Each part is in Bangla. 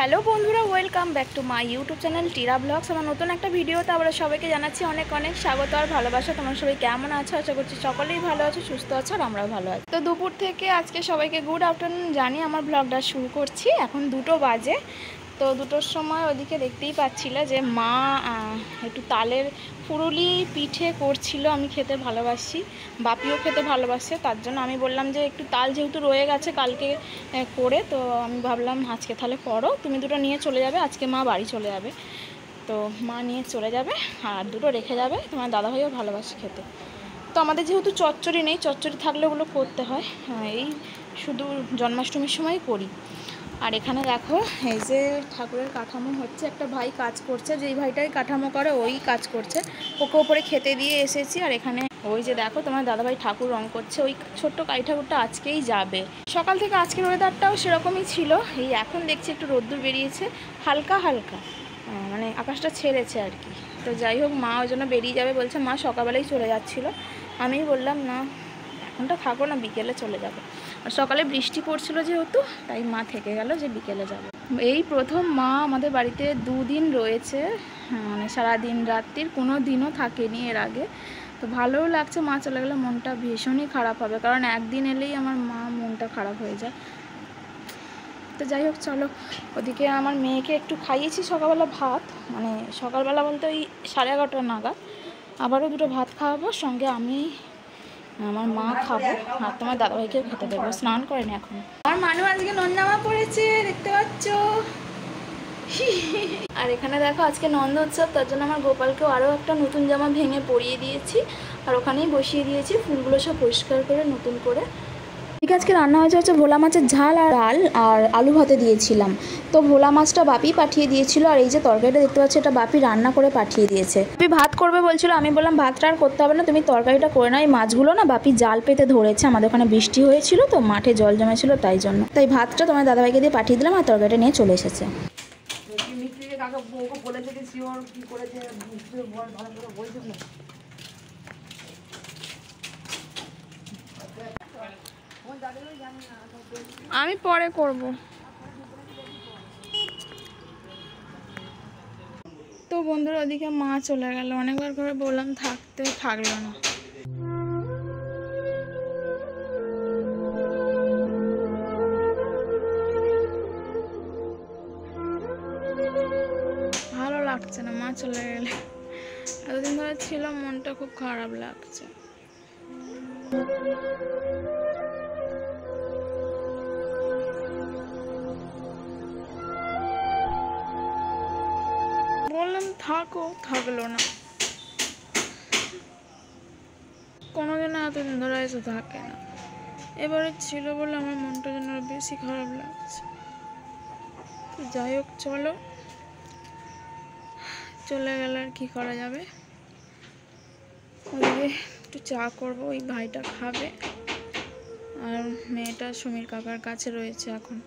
হ্যালো বন্ধুরা, welcome back to my YouTube channel Tira blogs. আমার নতুন একটা ভিডিওতে আমরা সবাইকে জানাচ্ছি অনেক অনেক স্বাগত আর ভালোবাসা। তোমরা সবাই কেমন আছো? আশা করছি সকলেই ভালো আছো, সুস্থ আছো আর আমরাও ভালো আছি। তো দুপুর থেকে আজকে সবাইকে গুড আফটারনুন জানিয়ে আমার ব্লগটা শুরু করছি। এখন 2টো বাজে। তো 2টোর সময় ওদিকে দেখতেই পাচ্ছিলে যে মা একটু তালের পুরুলি পিঠে করছিল। আমি খেতে ভালোবাসি, বাপিও খেতে ভালোবাসে, তার জন্য আমি বললাম যে একটু তাল যেহেতু রয়ে গেছে কালকে করে, তো আমি ভাবলাম আজকে তাহলে করো, তুমি 2টো নিয়ে চলে যাবে। আজকে মা বাড়ি চলে যাবে, তো মা নিয়ে চলে যাবে আর 2টো রেখে যাবে। তোমার দাদাভাইও ভালোবাসে খেতে। তো আমাদের যেহেতু চচ্চড়ি নেই, চচ্চড়ি থাকলে ওগুলো করতে হয়, এই শুধু জন্মাষ্টমীর সময় করি। আর এখানে দেখো এই যে ঠাকুরের কাঠামো হচ্ছে, একটা ভাই কাজ করছে, যেই ভাইটাই কাঠামো করে ওই কাজ করছে। ওকে ওপরে খেতে দিয়ে এসেছি। আর এখানে ওই যে দেখো তোমার দাদাভাই ঠাকুর রং করছে, ওই ছোট্ট কালী ঠাকুরটা আজকেই যাবে। সকাল থেকে আজকের ওয়েদারটাও সেরকমই ছিল। এই এখন দেখছি একটু রোদ্দুর বেরিয়েছে হালকা হালকা, মানে আকাশটা ছেড়েছে আর কি। তো যাই হোক, মা ওই জন্য বেরিয়ে যাবে বলছে। মা সকালবেলাই চলে যাচ্ছিল, আমি বললাম না এখনটা থাকো না, বিকেলে চলে যাবে। আর সকালে বৃষ্টি পড়ছিল যেহেতু, তাই মা থেকে গেল যে বিকেলে যাবে। এই প্রথম মা আমাদের বাড়িতে 2 দিন রয়েছে, মানে সারাদিন রাত্রির কোনো দিনও থাকেনি এর আগে। তো ভালোও লাগছে, মা চলে গেলে মনটা ভীষণই খারাপ হবে, কারণ একদিন এলেই আমার মা মনটা খারাপ হয়ে যায়। তো যাই হোক চলো, ওদিকে আমার মেয়েকে একটু খাইয়েছি সকালবেলা ভাত, মানে সকালবেলা বলতে ওই 11:30 নাগাদ। আবারও 2টো ভাত খাওয়াবো, সঙ্গে আমি আমার মা খাবো আর তোমার দাদাভাইকেও খেতে দেবো। স্নান করেনি এখন। আমার মানু আজকে নন জামা পড়েছে, দেখতে পাচ্ছ। আর এখানে দেখো আজকে নন্দ উৎসব, তার জন্য আমার গোপালকেও আরও একটা নতুন জামা ভেঙে পরিয়ে দিয়েছি আর ওখানেই বসিয়ে দিয়েছি। ফুলগুলো সব পরিষ্কার করে নতুন করে। ঠিক আজকে রান্না হচ্ছে ভোলা মাছের ঝাল আর ডাল আর আলু ভাতে দিয়েছিলাম। তো ভোলা মাছটা বাপি পাঠিয়ে দিয়েছিল, আর এই যে তরকারিটা দেখতে পাচ্ছি এটা বাপি রান্না করে পাঠিয়ে দিয়েছে। বাপি ভাত করবে বলছিল, আমি বললাম ভাতটা আর করতে হবে না, তুমি তরকারিটা করে নাও। এই মাছগুলো না বাপি জাল পেতে ধরেছে, আমাদের ওখানে বৃষ্টি হয়েছিল তো মাঠে জল জমেছিল, তাই জন্য। তাই ভাতটা তোমার দাদাভাইকে দিয়ে পাঠিয়ে দিলাম আর তরকারিটা নিয়ে চলে এসেছে। আমি পরে করব। তো বন্ধুরা ওদিকে মা চলে গেল, অনেকবার করে বললাম থাকতে, থাকলো না। ভালো লাগছে না মা চলে গেলে, এতদিন ধরে ছিল, মনটা খুব খারাপ লাগছে। বললাম থাকো, থাকলো না। কোনোদিনও এতদিন ধরে এসে থাকে না, এবারে ছিল বলে আমার মনটা যেন বেশি খারাপ লাগছে। তো যাই হোক চলো, চলে গেলে আর কি করা যাবে। ওদিকে একটু চা করবো, ওই ভাইটা খাবে আর মেয়েটা সমীর কাকার কাছে রয়েছে এখন।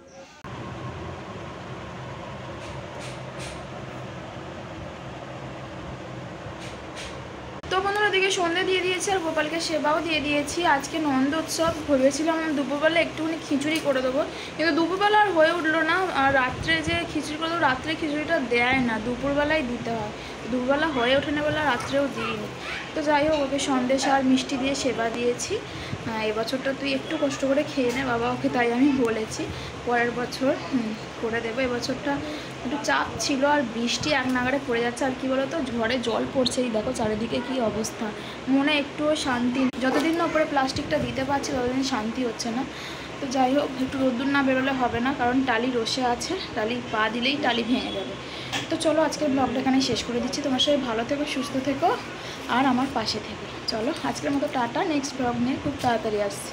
তো বন্ধুরা ওদিকে সন্ধ্যে দিয়ে দিয়েছি আর গোপালকে সেবাও দিয়ে দিয়েছি। আজকে নন্দ উৎসব, ভেবেছিলাম দুপুরবেলা একটুখানি খিচুড়ি করে দেবো, কিন্তু দুপুরবেলা আর হয়ে উঠলো না। আর রাত্রে যে খিচুড়ি করে দেবো, রাত্রে খিচুড়িটা দেয় না, দুপুরবেলায় দিতে হয়। দুপুরবেলা হয়ে ওঠে না বলে রাত্রেও দিইনি। তো যাই হোক, ওকে সন্দেশ আর মিষ্টি দিয়ে সেবা দিয়েছি। এবছরটা তুই একটু কষ্ট করে খেয়ে নে বাবা, ওকে তাই আমি বলেছি। পরের বছর করে দেবো, এবছরটা একটু চাপ ছিল আর বৃষ্টি এক নাগাড়ে পড়ে যাচ্ছে। আর কি বলো তো, ঝড়ে জল পড়ছে, এই দেখো চারিদিকে কি অবস্থা। মনে একটুও শান্তি, যতদিন না ওপরে প্লাস্টিকটা দিতে পারছি ততদিন শান্তি হচ্ছে না। তো যাই হোক, একটু রোদ্দুর না বেরোলে হবে না, কারণ টালি রসে আছে, টালি পা দিলেই টালি ভেঙে যাবে। তো চলো আজকের ব্লগটা এখানে শেষ করে দিচ্ছি। তোমার সবাই ভালো থেকো, সুস্থ থেকো আর আমার পাশে থেকো। চলো আজকের মতো টাটা, নেক্সট ব্লগ নিয়ে খুব তাড়াতাড়ি আসছি।